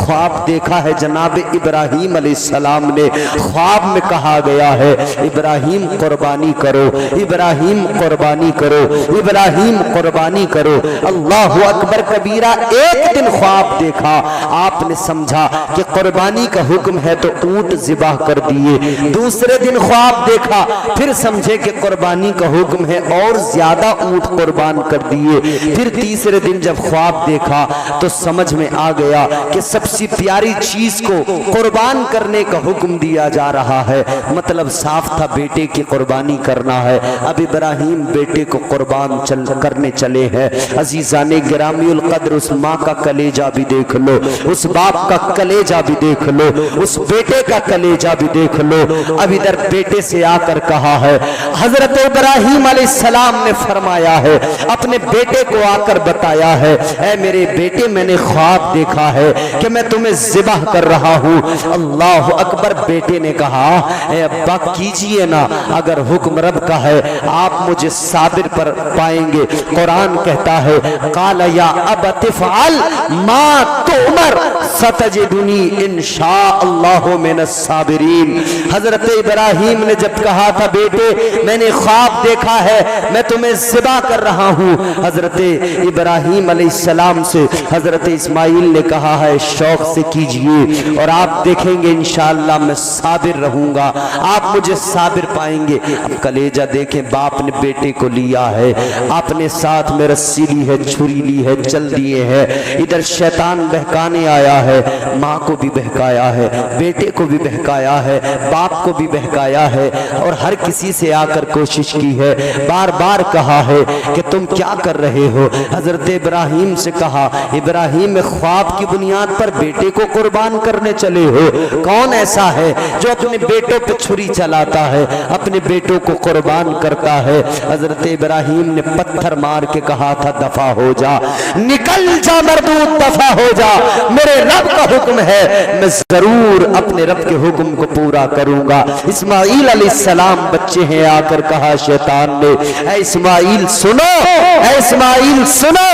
ख्वाब देखा है जनाब इब्राहीम अलैहिस्सलाम ने। ख्वाब में कहा गया है इब्राहीम कुर्बानी करो, इब्राहीम कुर्बानी करो, इब्राहीम कुर्बानी करो। अल्लाहु अकबर कबीरा। एक दिन ख्वाब देखा, आपने समझा कि कुर्बानी का हुक्म है तो ऊंट ज़िबा कर दिए। दूसरे दिन ख्वाब देखा, फिर समझे कि कुर्बानी का हुक्म है और ज्यादा ऊंट कुर्बान कर दिए। फिर तीसरे दिन जब ख्वाब देखा तो समझ में आ गया कि सबसे प्यारी चीज को कुर्बान करने का हुक्म दिया जा रहा है। मतलब साफ था बेटे की कुर्बानी करना है। अब इब्राहीम बेटे को कुर्बान करने चले हैं। अजीजाने गिरामीउल कद्र, उस माँ का कलेजा भी देख लो, उस बाप का कलेजा भी देख लो, उस बेटे का कलेजा भी देख लो। अब इधर बेटे से आकर कहा है, हजरत इब्राहीम अलैहिस्सलाम ने फरमाया है, अपने बेटे को आकर बताया है, ऐ मेरे बेटे मैंने ख्वाब देखा है कि मैं तुम्हें ज़िबह कर रहा हूँ। अल्लाह अकबर। बेटे ने कहा, ऐ अब्बा कीजिए ना, अगर हुक्म रब का है आप मुझे साबिर पर पाएंगे। कुरान कहता है, काला या अबति फ़अल मा तुमर सतजिदुनी इंशाअल्लाहु मिनस साबिरीन। हजरत इब्राहीम ने जब कहा था, बेटे मैंने ख्वाब देखा है मैं तुम्हें ज़िबा कर रहा हूँ, हजरत इब्राहीम अलैहिस्सलाम से हजरत इस्माइल ने कहा है, शौक से कीजिए और आप देखेंगे इंशाअल्लाह मैं साबिर रहूंगा, आप मुझे साबिर पाएंगे। अब कलेजा देखें, बाप ने बेटे को लिया है, अपने साथ में रस्सी ली है, छुरी ली है, चल दिए हैं। इधर शैतान बहकाने आया है, माँ को भी बहकाया है, बेटे को भी बहकाया है, बाप को भी बहकाया है और हर किसी से आकर कोशिश की है। बार बार कहा है कि तुम क्या कर रहे हो। हजरत इब्राहीम से कहा, इब्राहीम ख्वाब की बुनियाद पर बेटे को कुर्बान करने चले हो। कौन ऐसा है जो अपने बेटों पे छुरी चलाता है, अपने बेटों को कुर्बान करता है। हजरत इब्राहीम ने पत्थर मार के कहा था, दफा हो जा, निकल जा मरदूद, दफा हो जा, मेरे रब का हुक्म है, मैं जरूर अपने रब के हुक्म को पूरा करूंगा। इस्माइल अलैहिस्सलाम बच्चे हैं, आकर कहा शैतान ने, ऐ इस्माइल सुनो, ऐ इस्माइल सुनो,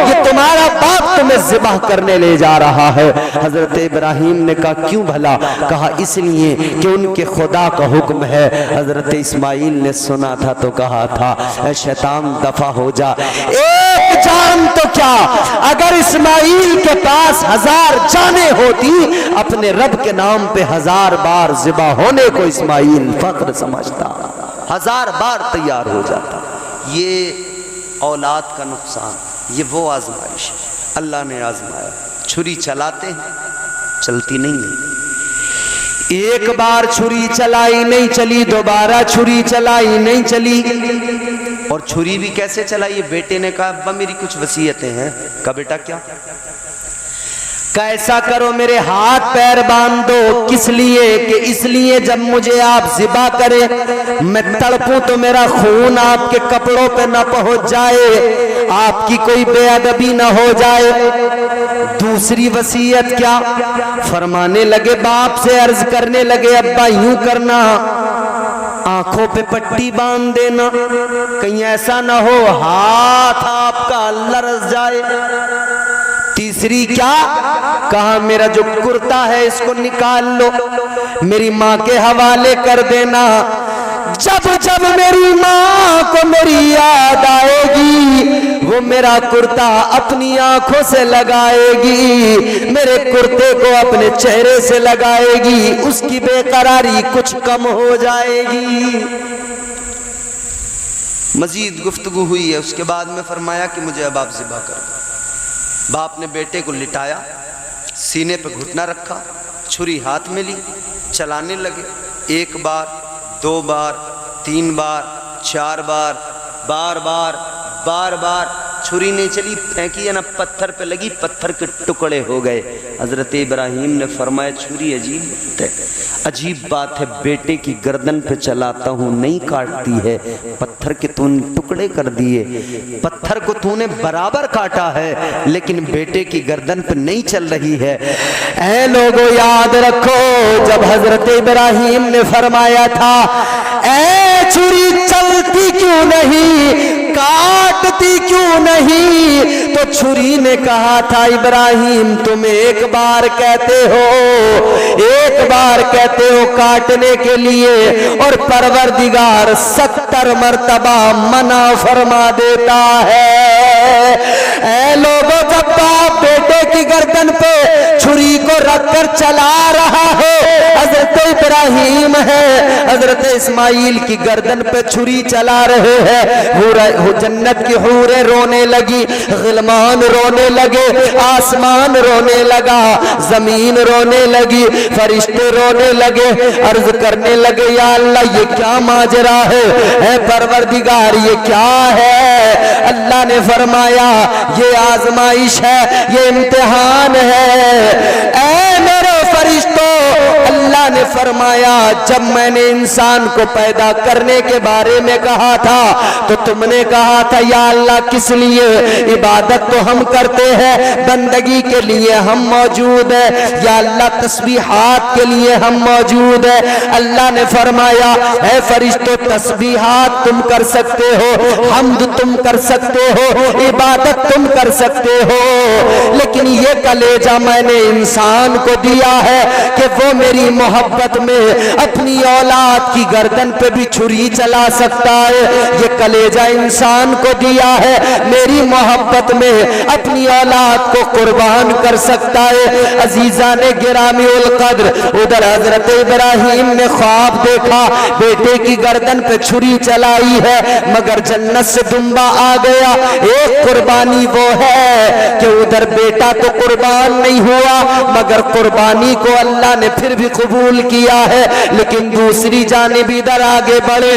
ये तुम्हारा बाप तुम्हें ज़िबह करने ले जा रहा है। हजरत इब्राहीम ने कहा, क्यों भला? कहा, इसलिए कि उनके खुदा का हुक्म है। हजरत इस्माइल ने सुना था तो कहा था, ऐ शैतान दफा हो जा। एक जान तो क्या, अगर इस्माइल के पास 1000 जानें होती, अपने रब के नाम पे 1000 बार ज़िबह होने को इस्माइल फख्र समझता, 1000 बार तैयार हो जाता। ये औलाद का नुकसान, ये वो आजमाइश अल्लाह ने आजमाया। छुरी चलाते हैं, चलती नहीं है। एक बार छुरी चलाई नहीं चली, दोबारा छुरी चलाई नहीं चली। और छुरी भी कैसे चलाई? बेटे ने कहा, अब्बा मेरी कुछ वसीयतें हैं। कहा, बेटा क्या? कैसा करो, मेरे हाथ पैर बांध दो। किस लिए? कि इसलिए जब मुझे आप ज़िबा करें, मैं तड़पूं तो मेरा खून आपके कपड़ों पे न पहुंच जाए, आपकी कोई बेअदबी न हो जाए। दूसरी वसीयत क्या? फरमाने लगे, बाप से अर्ज करने लगे, अब्बा यूं करना, आंखों पे पट्टी बांध देना, कहीं ऐसा ना हो हाथ आपका लरस जाए। तीसरी क्या? कहा, मेरा जो कुर्ता है इसको निकाल लो, मेरी माँ के हवाले कर देना। जब जब मेरी माँ को मेरी याद आएगी, वो मेरा कुर्ता अपनी आंखों से लगाएगी, मेरे कुर्ते को अपने चेहरे से लगाएगी, उसकी बेकरारी कुछ कम हो जाएगी। मजीद गुफ्तगू हुई है। उसके बाद में फरमाया कि मुझे अब आप ज़िबा कर दो। बाप ने बेटे को लिटाया, सीने पे घुटना रखा, छुरी हाथ में ली, चलाने लगे। 1 बार, 2 बार, 3 बार, 4 बार, बार बार, बार बार छुरी नहीं चली, फेंकी है ना, पत्थर पे लगी, पत्थर के टुकड़े हो गए। हजरत इब्राहीम ने फरमाया, छुरी अजीब बात है, अजीब बात है, बेटे की गर्दन पे चलाता हूँ नहीं काटती है, पत्थर के तूने टुकड़े कर दिए, पत्थर को तूने बराबर काटा है लेकिन बेटे की गर्दन पे नहीं चल रही है। ऐ लोगों याद रखो, जब हजरत इब्राहीम ने फरमाया था, ऐ छुरी चलती क्यों नहीं, काटती क्यों नहीं? तो छुरी ने कहा था इब्राहिम तुम एक बार कहते हो, एक बार कहते हो काटने के लिए, और परवरदिगार 70 मर्तबा मना फरमा देता है। ऐ लोगों, जब बाप बेटे की गर्दन पे छुरी को रखकर चला रहा है, हजरत इब्राहिम है, हजरत इस्माइल की गर्दन पे छुरी चला रहे हैं, जन्नत की हूरें रोने लगी, गिलमान रोने लगे, आसमान रोने लगा, जमीन रोने लगी, फरिश्ते रोने लगे, अर्ज करने लगे या अल्लाह ये क्या माजरा है, ऐ परवरदिगार ये क्या है? अल्लाह ने फरमाया ये आजमाइश है, ये इम्तिहान है। ऐ मेरे फरिश्तों, अल्लाह ने फरमाया जब मैंने इंसान को पैदा करने के बारे में कहा था तो तुमने कहा था या अल्लाह किस लिए? इबादत तो हम करते हैं, बंदगी के लिए हम मौजूद है, या अल्लाह तस्बीहात के लिए हम मौजूद है। अल्लाह ने फरमाया है फरिश्तों तस्बीहात तुम कर सकते हो, हम्द तुम कर सकते हो, इबादत तुम कर सकते हो, लेकिन ये कलेजा मैंने इंसान को दिया है कि वो मेरी मोहब्बत में अपनी औलाद की गर्दन पे भी छुरी चला सकता है। ये कलेजा इंसान को दिया है, मेरी मोहब्बत में अपनी औलाद को कुर्बान कर सकता है। अजीजा ने गिरामी उल कद्र, उधर हजरत इब्राहिम ने ख्वाब देखा, बेटे की गर्दन पे छुरी चलाई है, मगर जन्नत से दुम्बा आ गया। एक कुर्बानी वो है कि उधर बेटा तो कुर्बान नहीं हुआ, मगर कुर्बानी को अल्लाह ने फिर भी कबूल किया है, लेकिन दूसरी जानिब इधर आगे बढ़े,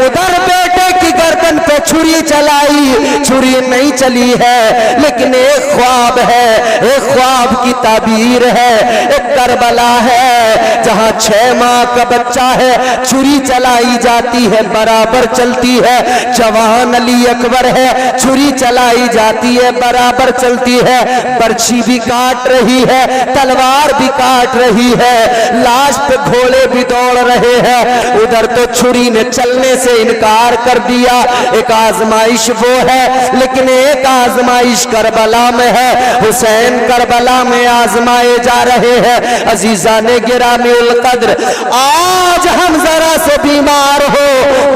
उधर बेटे की गर्दन पे छुरी चलाई, छुरी नहीं चली है, लेकिन एक ख्वाब है, एक ख्वाब की ताबीर है, एक करबला है जहां 6 माह का बच्चा है, छुरी चलाई जाती है, बराबर चलती है। जवान अली अकबर है, छुरी चलाई जाती है, बराबर चलती है, बर्छी भी काट रही है, तलवार भी काट रही है, लाश पे घोड़े भी दौड़ रहे हैं। उधर तो छुरी ने चलने से इनकार कर दिया। एक आजमाइश वो है, लेकिन एक आजमाइश करबला में है, हुसैन करबला में आजमाए जा रहे हैं। अजीजा ने गिरामी उल कद्र, आज हम जरा से बीमार हो,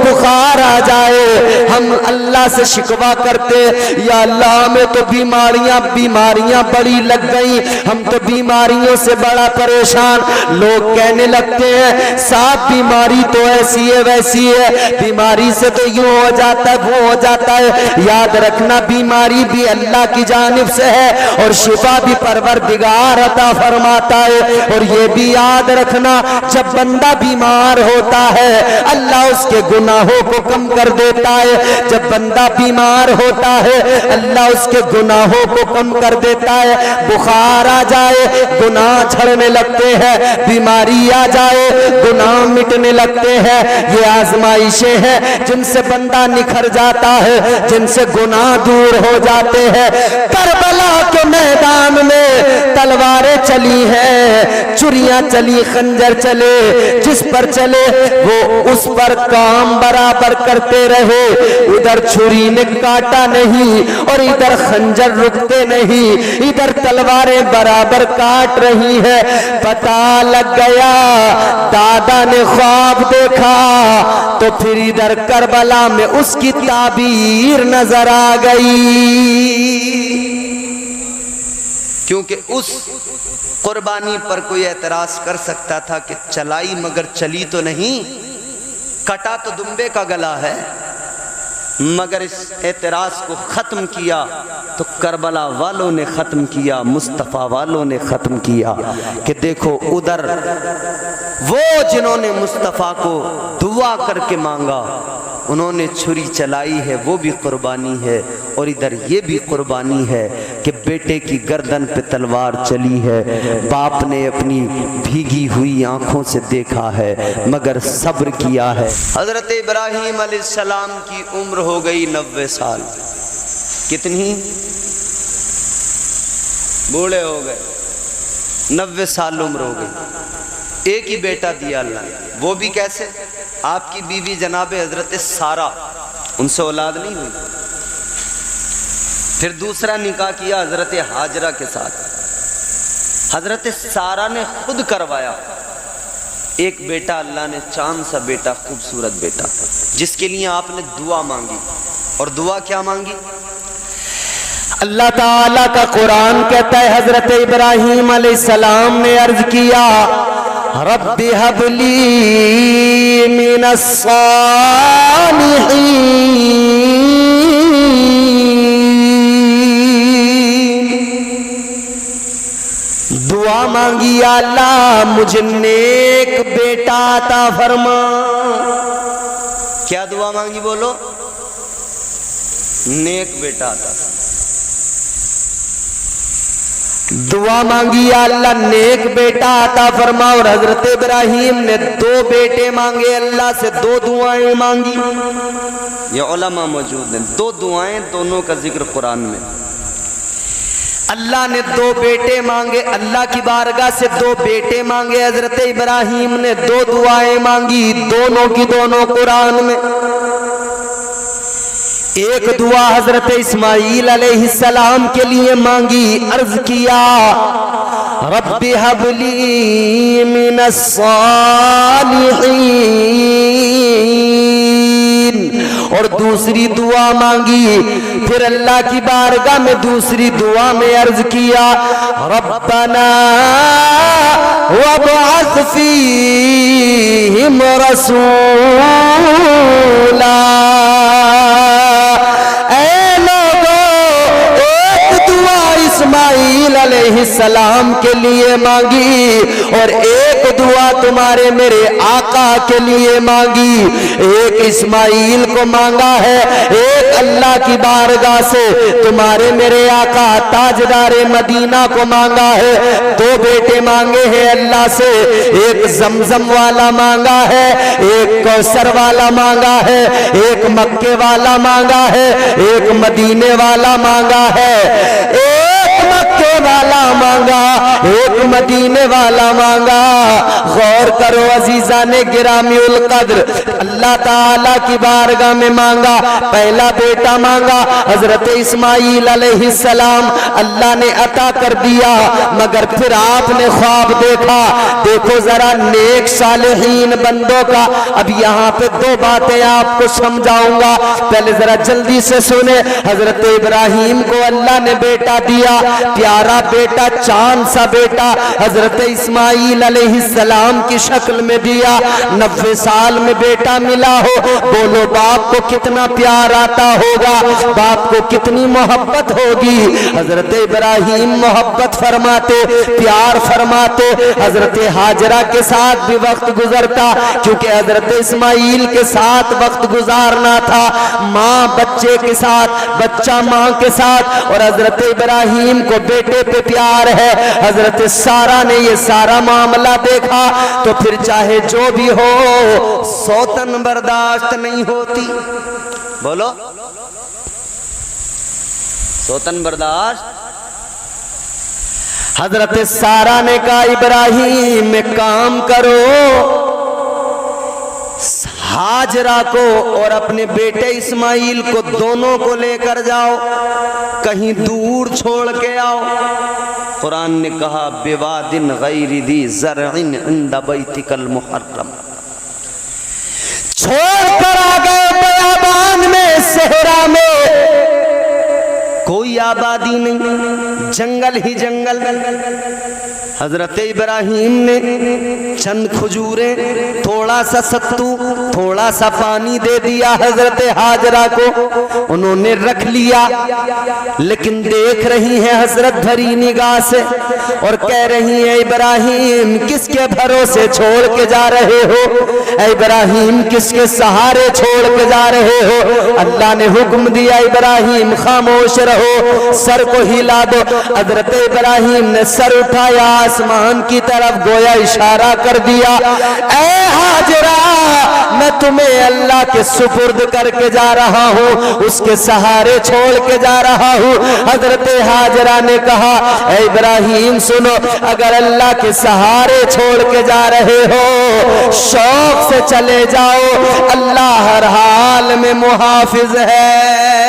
बुखार आ जाए, हम अल्लाह से शिकवा करते या अल्लाह हमें तो बीमारियां बड़ी लग गई, हम तो बीमारियों से बड़ा परेशान। लोग कहने लगते हैं साहब बीमारी तो ऐसी है वैसी है, बीमारी से तो यूं हो जाता है वो हो जाता है। याद रखना बीमारी भी अल्लाह की जानिब से है और शिफा भी परवरदिगार अता फरमाता है। और ये भी याद रखना जब बंदा बीमार होता है अल्लाह उसके गुनाहों को कम कर देता है। जब बंदा बीमार होता है अल्लाह उसके गुनाहों को कम कर देता है। बुखार आ जाए गुनाह झड़ने लगते हैं, बीमारी आ जाए गुनाह मिटने लगते हैं। ये आजमाइशें हैं जिनसे बंदा निखर जाता है, जिनसे गुनाह दूर हो जाते हैं। करबला के मैदान में तलवारें चली हैं, छुरियां चली, खंजर चले, जिस पर चले वो उस पर काम बराबर करते रहे। उधर छुरी ने काटा नहीं और इधर खंजर रुकते नहीं, इधर तलवारें बराबर काट रही है। पता लग गया दादा ने ख्वाब देखा तो फिर इधर करबला में उसकी ताबीर नजर आ गई, क्योंकि उस कुर्बानी पर कोई एतराज कर सकता था कि चलाई मगर चली तो नहीं, कटा तो दुम्बे का गला है, मगर इस एतराज को ख़त्म किया तो करबला वालों ने ख़त्म किया, मुस्तफ़ा वालों ने ख़त्म किया कि देखो उधर वो जिन्होंने मुस्तफ़ा को दुआ करके मांगा उन्होंने छुरी चलाई है, वो भी कुर्बानी है। और इधर ये भी कुर्बानी है कि बेटे की गर्दन पे तलवार चली है, बाप ने अपनी भीगी हुई आंखों से देखा है मगर सब्र किया है। हज़रत इब्राहीम अलैहिस्सलाम की उम्र हो गई 90 साल। कितनी? बूढ़े हो गए, 90 साल उम्र हो गई। एक ही बेटा दिया अल्लाह ने, वो भी कैसे? आपकी बीवी जनाब हजरत सारा, उनसे औलाद नहीं हुई, پھر دوسرا نکاح کیا حضرت ہاجرہ کے ساتھ، حضرت سارہ نے خود کروایا، ایک بیٹا اللہ نے، چاند سا بیٹا، خوبصورت بیٹا، جس کے لیے آپ نے دعا مانگی، اور دعا کیا مانگی؟ اللہ تعالیٰ کا قرآن کہتا ہے حضرت ابراہیم علیہ السلام نے عرض کیا رب ہب لی من الصالحین، دعا مانگی یا اللہ مجھے نیک بیٹا عطا فرما۔ کیا دعا مانگی بولو؟ نیک بیٹا عطا فرما۔ دعا مانگی یا اللہ نیک بیٹا عطا فرما، اور حضرت ابراہیم نے 2 بیٹے مانگے، اللہ سے 2 دعائیں مانگی۔ یہ علماء موجود ہیں، 2 دعائیں، دونوں کا ذکر قرآن میں۔ اللہ نے 2 بیٹے مانگے، اللہ کی بارگاہ سے 2 بیٹے مانگے، حضرت ابراہیم نے 2 دعائیں مانگی، دونوں کی دونوں قرآن میں۔ ایک دعا حضرت اسماعیل علیہ السلام کے لیے مانگی، عرض کیا رب ہب لی من الصالحین، اور دوسری دعا مانگی، پھر اللہ کی بارگاہ میں دوسری دعا میں عرض کیا ربنا وابعث فیہم رسولا۔ اسماعیل علیہ السلام کے لیے مانگی، اور ایک دعا تمہارے میرے آقا کے لیے مانگی۔ ایک اسماعیل کو مانگا ہے، ایک اللہ کی بارگاہ سے تمہارے میرے آقا تاجدار مدینہ کو مانگا ہے۔ 2 بیٹے مانگے ہیں اللہ سے، ایک زمزم والا مانگا ہے، ایک کوثر والا مانگا ہے، ایک مکے والا مانگا ہے، ایک مدینے والا مانگا ہے، مکے والا مانگا، ایک مدینے والا مانگا۔ غور کرو عزیزان گرامی القدر، اللہ تعالیٰ کی بارگاہ میں مانگا، پہلا بیٹا مانگا حضرت اسماعیل علیہ السلام، اللہ نے عطا کر دیا، مگر پھر آپ نے خواب دیکھا۔ دیکھو ذرا نیک صالحین بندوں کا، اب یہاں پہ 2 باتیں آپ کو سمجھاؤں گا، پہلے ذرا جلدی سے سنیں۔ حضرت ابراہیم کو اللہ نے بیٹا دیا، پیارا بیٹا، چاند سا بیٹا، حضرت اسماعیل علیہ السلام کی شکل میں دیا۔ 90 سال میں بیٹا ملا ہو، بولو باپ کو کتنا پیار آتا ہوگا، باپ کو کتنی محبت ہوگی۔ حضرت ابراہیم محبت فرماتے، پیار فرماتے، حضرت ہاجرہ کے ساتھ بھی وقت گزرتا، کیونکہ حضرت اسماعیل کے ساتھ وقت گزارنا تھا، ماں بچے کے ساتھ، بچہ ماں کے ساتھ، اور حضرت ابراہیم کو بیٹے پہ پیار ہے۔ حضرت سارہ نے یہ سارا معاملہ دیکھا تو پھر چاہے جو بھی ہو سوتن برداشت نہیں ہوتی، بولو سوتن برداشت۔ حضرت سارہ نے کہا ابراہیم میں کام کرو، ہاجرہ کو اور اپنے بیٹے اسماعیل کو دونوں کو لے کر جاؤ، کہیں دور چھوڑ کے آؤ۔ قرآن نے کہا بواد غیر ذی زرع عند بیتک المحرم، چھوڑ کر آ گئے بیابان میں، صحرا میں، کوئی آبادی نہیں، جنگل ہی جنگل۔ حضرت ابراہیم نے چند کھجوریں، تھوڑا سا ستو، تھوڑا سا پانی دے دیا حضرت ہاجرہ کو، انہوں نے رکھ لیا، لیکن دیکھ رہی ہیں حضرت بھری نگاہ سے اور کہہ رہی ہیں ابراہیم کس کے بھروسے چھوڑ کے جا رہے ہو، اے ابراہیم کس کے سہارے چھوڑ کے جا رہے ہو؟ اللہ نے حکم دیا ابراہیم خاموش رہو، سر کو ہلا دو۔ حضرت ابراہیم نے سر اٹھایا آسمان کی طرف، گویا اشارہ کر دیا، اے ہاجرہ میں تمہیں اللہ کے سپرد کر کے جا رہا ہوں، اس کے سہارے چھوڑ کے جا رہا ہوں۔ حضرت ہاجرہ نے کہا اے ابراہیم سنو، اگر اللہ کے سہارے چھوڑ کے جا رہے ہو شوق سے چلے جاؤ، اللہ ہر حال میں محافظ ہے۔